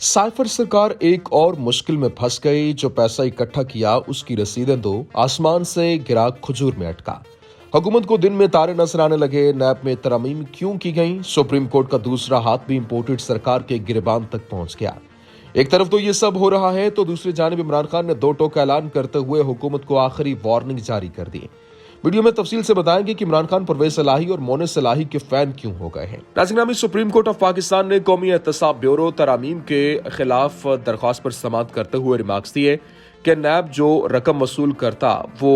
Cipher सरकार एक और मुश्किल में फंस गई। जो पैसा इकट्ठा किया उसकी रसीदें दो, आसमान से गिरा खजूर में अटका। हुकूमत को दिन में तारे नजर आने लगे। नैब में तरमीम क्यों की गई? सुप्रीम कोर्ट का दूसरा हाथ भी इम्पोर्टेड सरकार के गिरबान तक पहुंच गया। एक तरफ तो ये सब हो रहा है तो दूसरी जानिब इमरान खान ने दो टोक ऐलान करते हुए हुकूमत को आखिरी वार्निंग जारी कर दी। वीडियो में तफसील से बताएंगे कि इमरान खान परवेज सलाही और मोनिस सलाही के फैन क्यों हो गए हैं। नाज़रीन, सुप्रीम कोर्ट ऑफ पाकिस्तान ने कौमी एहतसाब ब्यूरो तरामीम के खिलाफ दरख्वास्त पर समाअत करते हुए रिमार्क्स दिए कि नैब जो रकम वसूल करता वो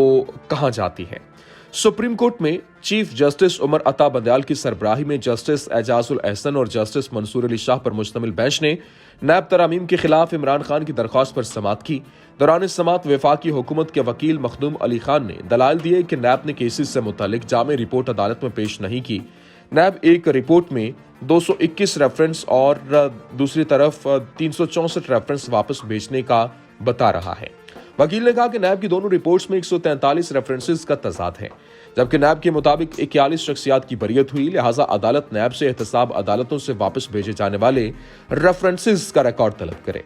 कहां जाती है। सुप्रीम कोर्ट में चीफ जस्टिस उमर अता बंदयाल की सरबराही में जस्टिस एजाजुल एहसन और जस्टिस मंसूर अली शाह पर मुश्तमिल बेंच ने नैब तरामीम के खिलाफ इमरान खान की दरख्वास्त पर समाअत की। दौरान इस समाअत वफाकी हुकूमत के वकील मखदूम अली खान ने दलाल दिए कि नैब ने केसेस से मुतालिक जामे रिपोर्ट अदालत में पेश नहीं की। नैब एक रिपोर्ट में 221 रेफरेंस और दूसरी तरफ 364 रेफरेंस वापस भेजने का बता रहा है। वकील ने कहा कि नैब की दोनों रिपोर्ट्स में 143 रेफरेंसेस का तजाद है, जबकि नैब के मुताबिक 41 शख्सियात की बरियत हुई। लिहाजा अदालत नैब से एहतसाब अदालतों से वापस भेजे जाने वाले रेफरेंसेस का रिकॉर्ड तलब करे।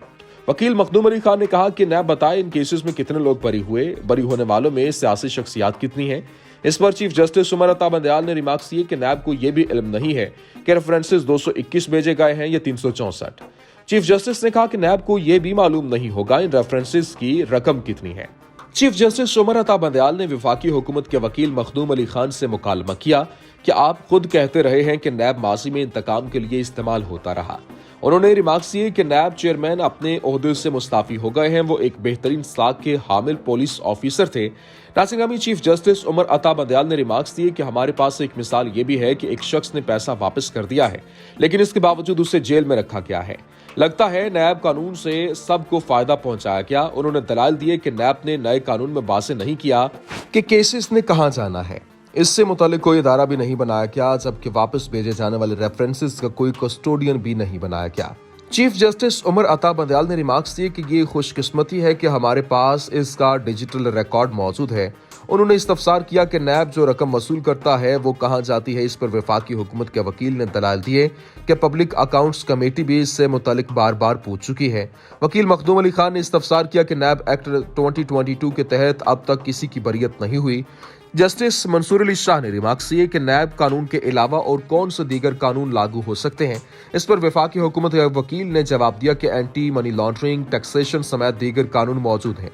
वकील मखदूम अली खान ने कहा कि नैब बताए इन केसेस में कितने लोग बरी हुए, बरी होने वालों में सियासी शख्सियात कितनी है। इस पर चीफ जस्टिस उमर अता बंदयाल ने रिमार्क्स दिए कि नैब को यह भी इल्म नहीं है कि रेफरेंसेस 221 भेजे गए हैं या 364। चीफ जस्टिस ने कहा कि नैब को यह भी मालूम नहीं होगा इन रेफरेंसेस की रकम कितनी है। चीफ जस्टिस उमर अता बंदयाल ने वफाकी हुकूमत के वकील मखदूम अली खान से मुकालमा किया कि आप खुद कहते रहे हैं कि नैब माजी में इंतकाम के लिए इस्तेमाल होता रहा। उन्होंने रिमार्क्स दिए कि नैब चेयरमैन अपने ओहदे से मुस्ताफी हो गए हैं, वो एक बेहतरीन साख के हामिल पुलिस ऑफिसर थे। नासिंगामी चीफ जस्टिस उमर अता बंदयाल ने रिमार्क्स दिए कि हमारे पास एक मिसाल ये भी है कि एक शख्स ने पैसा वापस कर दिया है, लेकिन इसके बावजूद उसे जेल में रखा गया है। लगता है नैब कानून से सबको फायदा पहुंचाया गया। उन्होंने दलाल दिए कि नैब ने नए कानून में वाज़ेह नहीं किया कि केसेस ने कहां जाना है। इससे मुतालिक कोई इदारा भी नहीं बनाया गया, जबकि वापस भेजे जाने वाले रेफरेंसेस का कोई कस्टोडियन भी नहीं बनाया गया। चीफ जस्टिस उमर अता बंदयाल ने रिमार्क्स दिए कि ये खुशकिस्मती है कि हमारे पास इसका डिजिटल रिकॉर्ड मौजूद है। उन्होंने इस्तफसार किया कि नैब जो रकम वसूल करता है वो कहां जाती है। इस पर वफाकी हुकूमत के वकील ने दलाल दिए कि पब्लिक अकाउंट्स कमेटी भी इससे मुतालिक बार बार पूछ चुकी है। वकील मखदूम अली खान ने इस्तफसार किया कि नैब एक्ट 2022 के तहत अब तक किसी की बरियत नहीं हुई। जस्टिस मंसूर अली शाह ने रिमार्क्स दिए कि नैब कानून के अलावा और कौन से दीगर कानून लागू हो सकते हैं। इस पर वफाकी हुकूमत के वकील ने जवाब दिया कि एंटी मनी लॉन्ड्रिंग, टैक्सेशन समेत दीगर कानून मौजूद हैं।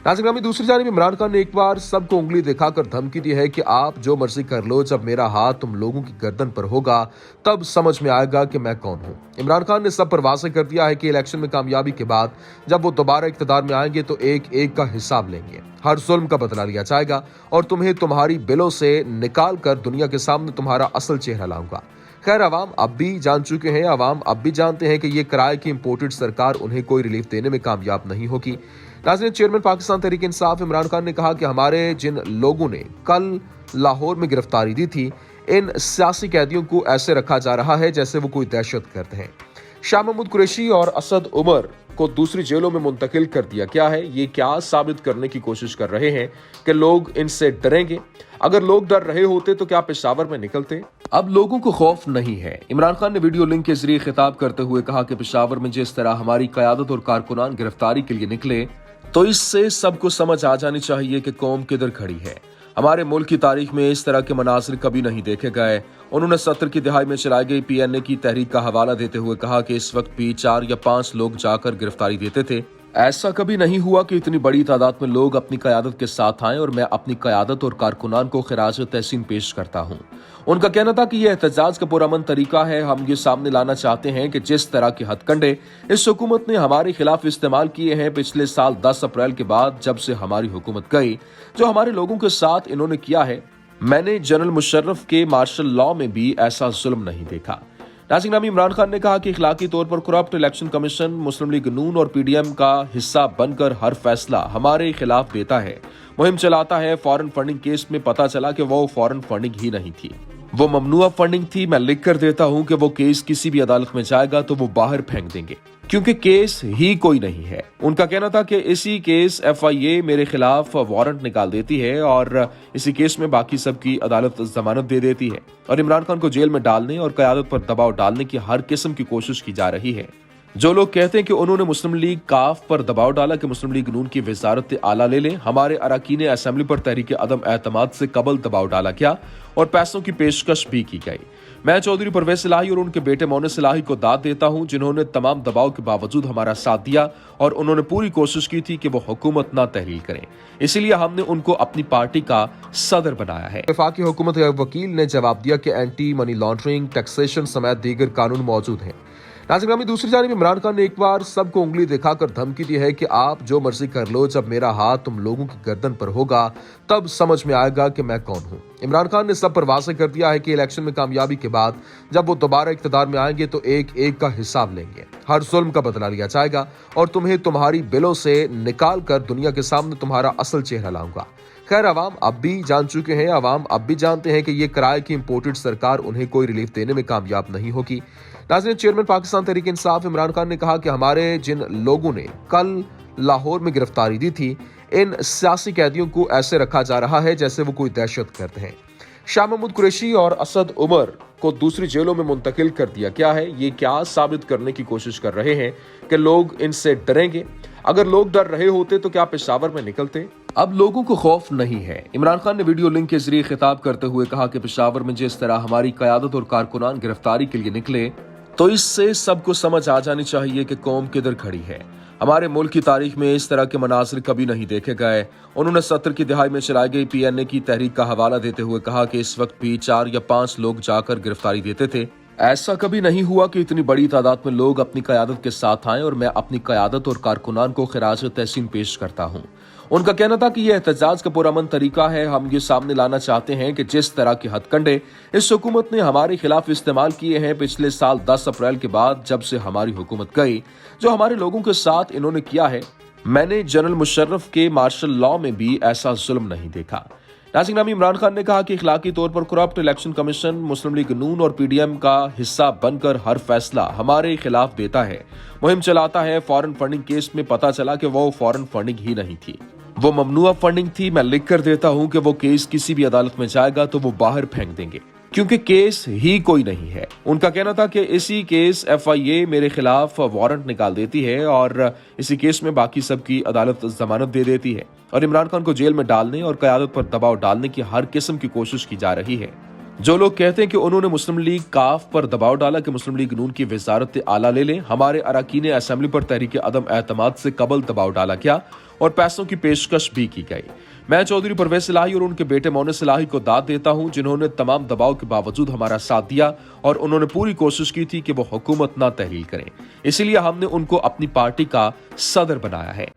नाज़रीन, दूसरी जानिब इमरान खान ने एक बार सबको उंगली दिखाकर धमकी दी है कि आप जो मर्जी कर लो, जब मेरा हाथ तुम लोगों की गर्दन पर होगा तब समझ में आएगा कि मैं कौन हूँ। इमरान खान ने सब पर वाज़ेह कर दिया है कि इलेक्शन में कामयाबी के बाद जब वो दोबारा इख्तिदार में आएंगे तो एक एक का हिसाब लेंगे, हर जुल्म का बदला लिया जाएगा और तुम्हें तुम्हारी बिलों से निकाल कर दुनिया के सामने तुम्हारा असल चेहरा लाऊंगा। खैर, अवाम अब भी जान चुके हैं, अवाम अब भी जानते हैं कि ये किराए की इम्पोर्टेड सरकार उन्हें कोई रिलीफ देने में कामयाब नहीं होगी। नाज़रीन, चेयरमैन पाकिस्तान तहरीक इंसाफ इमरान खान ने कहा कि हमारे जिन लोगों ने कल लाहौर में गिरफ्तारी दी थी, इन सियासी कैदियों को ऐसे रखा जा रहा है जैसे वो कोई दहशतगर्द हैं। शाह महमूद कुरैशी और असद उमर को दूसरी जेलों में मुंतकिल कर दिया गया है। ये क्या साबित करने की कोशिश कर रहे हैं कि लोग इनसे डरेंगे? अगर लोग डर रहे होते तो क्या पेशावर में निकलते? अब लोगों को खौफ नहीं है। इमरान खान ने वीडियो लिंक के जरिए खिताब करते हुए कहा कि पेशावर में जिस तरह हमारी क़यादत और कारकुनान गिरफ्तारी के लिए निकले तो इससे सबको समझ आ जानी चाहिए कि कौम किधर खड़ी है। हमारे मुल्क की तारीख में इस तरह के मनाजिर कभी नहीं देखे गए। उन्होंने 70 की दिहाई में चलाई गई PNA की तहरीक का हवाला देते हुए कहा कि इस वक्त भी 4 या 5 लोग जाकर गिरफ्तारी देते थे। ऐसा कभी नहीं हुआ कि इतनी बड़ी तादाद में लोग अपनी क़यादत के साथ आए और मैं अपनी क़यादत और कारकुनान को खिराज तहसीन पेश करता हूँ। उनका कहना था कि यह एहतजाज का पुरअमन तरीका है। हम ये सामने लाना चाहते हैं कि जिस तरह के हथकंडे इस हुकूमत ने हमारे खिलाफ इस्तेमाल किए हैं पिछले साल 10 अप्रैल के बाद जब से हमारी हुकूमत गई, जो हमारे लोगों के साथ इन्होंने किया है, मैंने जनरल मुशर्रफ के मार्शल लॉ में भी ऐसा जुल्म नहीं देखा। नाज़रीन, इमरान खान ने कहा कि इखलाकी तौर पर करप्ट इलेक्शन कमीशन मुस्लिम लीग नून और PDM का हिस्सा बनकर हर फैसला हमारे खिलाफ देता है, मुहिम चलाता है। फॉरेन फंडिंग केस में पता चला कि वो फॉरेन फंडिंग ही नहीं थी, वो ममनुआ फंडिंग थी। मैं लिख कर देता हूं कि वो केस किसी भी अदालत में जाएगा तो वो बाहर फेंक देंगे, क्योंकि केस ही कोई नहीं है। उनका कहना था कि इसी केस FIA मेरे खिलाफ वारंट निकाल देती है और इसी केस में बाकी सबकी अदालत जमानत दे देती है और इमरान खान को जेल में डालने और क़यादत पर दबाव डालने की हर किस्म की कोशिश की जा रही है। जो लोग कहते हैं कि उन्होंने मुस्लिम लीग काफ पर दबाव डाला कि मुस्लिम लीग नून की वजारत आला ले लें, हमारे अरकान असेंबली पर तहरीक अदम एतमाद से कबल दबाव डाला गया और पैसों की पेशकश भी की गई। मैं चौधरी परवेज इलाही और उनके बेटे मोनिस इलाही को दाद देता हूं, जिन्होंने तमाम दबाव के बावजूद हमारा साथ दिया और उन्होंने पूरी कोशिश की थी कि वो हुकूमत ना तहरील करें, इसीलिए हमने उनको अपनी पार्टी का सदर बनाया है। वफाकी हुकूमत के वकील ने जवाब दिया कि एंटी मनी लॉन्ड्रिंग, टैक्सेशन समेत दीगर कानून मौजूद हैं। नाज़रीन, दूसरी जानिब इमरान खान ने एक बार सबको उंगली दिखाकर धमकी दी है कि आप जो मर्जी कर लो, जब मेरा हाथ तुम लोगों की गर्दन पर होगा तब समझ में आएगा कि मैं कौन हूं। इमरान खान ने सब पर वाज़ेह कर दिया है कि इलेक्शन में कामयाबी के बाद जब वो दोबारा इख्तिदार में आएंगे तो एक एक का हिसाब लेंगे, हर जुल्म का बदला लिया जाएगा और तुम्हें तुम्हारी बिलों से निकाल कर दुनिया के सामने तुम्हारा असल चेहरा लाऊंगा। खैर, अवाम अब भी जान चुके हैं, अवाम अब भी जानते हैं कि ये किराए की इम्पोर्टेड सरकार उन्हें कोई रिलीफ देने में कामयाब नहीं होगी। नाज़रीन, चेयरमैन पाकिस्तान तहरीक इंसाफ इमरान खान ने कहा कि हमारे जिन लोगों ने कल लाहौर में गिरफ्तारी दी थी, इन सियासी कैदियों को ऐसे रखा जा रहा है जैसे वो कोई दहशतगर्द हैं। शाह महमूद कुरैशी और असद उमर को दूसरी जेलों में मुंतकिल कर दिया गया है। ये क्या साबित करने की कोशिश कर रहे हैं कि लोग इनसे डरेंगे? अगर लोग डर रहे होते तो क्या पेशावर में निकलते? अब लोगों को खौफ नहीं है। इमरान खान ने वीडियो लिंक के जरिए खिताब करते हुए कहा कि पेशावर में जिस तरह हमारी क़यादत और कारकुनान गिरफ्तारी के लिए निकले, तो इससे सबको समझ आ जानी चाहिए कि कौम किधर खड़ी है। हमारे मुल्क की तारीख में इस तरह के मनासिर कभी नहीं देखे गए। उन्होंने 70 की दहाई में चलाई गई PNA की तहरीक का हवाला देते हुए कहा कि इस वक्त भी 4 या 5 लोग जाकर गिरफ्तारी देते थे। ऐसा कभी नहीं हुआ कि इतनी बड़ी तादाद में लोग अपनी क़यादत के साथ आए और मैं अपनी क़यादत और कारकुनान को खिराज तहसीन पेश करता हूँ। उनका कहना था कि यह एहतजाज का पुरअमन तरीका है। हम ये सामने लाना चाहते हैं कि जिस तरह के हथकंडे इस हुकूमत ने हमारे खिलाफ इस्तेमाल किए हैं पिछले साल 10 अप्रैल के बाद जब से हमारी हुकूमत गई, जो हमारे लोगों के साथ इन्होंने किया है, मैंने जनरल मुशर्रफ के मार्शल लॉ में भी ऐसा जुल्म नहीं देखा। नाज़रीन, इमरान खान ने कहा कि इखलाकी तौर पर करप्ट इलेक्शन कमीशन मुस्लिम लीग नून और PDM का हिस्सा बनकर हर फैसला हमारे खिलाफ देता है, मुहिम चलाता है। फॉरेन फंडिंग केस में पता चला कि वो फॉरेन फंडिंग ही नहीं थी, वो ममनुआ फंडिंग थी। मैं लिख कर देता हूं कि वो केस किसी भी अदालत में जाएगा तो वो बाहर फेंक देंगे, क्योंकि केस ही कोई नहीं है। उनका कहना था कि इसी केस FIA मेरे खिलाफ वारंट निकाल देती है और इसी केस में बाकी सबकी अदालत जमानत दे देती है और इमरान खान को जेल में डालने और क़यादत पर दबाव डालने की हर किस्म की कोशिश की जा रही है। जो लोग कहते हैं कि उन्होंने मुस्लिम लीग काफ पर दबाव डाला कि मुस्लिम लीग नून की वजारत आला ले लें, हमारे अरकान असेंबली पर तहरीक अदम एतमाद से कबल दबाव डाला गया और पैसों की पेशकश भी की गई। मैं चौधरी परवेज इलाही और उनके बेटे मोनिस इलाही को दाद देता हूं, जिन्होंने तमाम दबाव के बावजूद हमारा साथ दिया और उन्होंने पूरी कोशिश की थी कि वो हुकूमत ना तहरील करें, इसीलिए हमने उनको अपनी पार्टी का सदर बनाया है।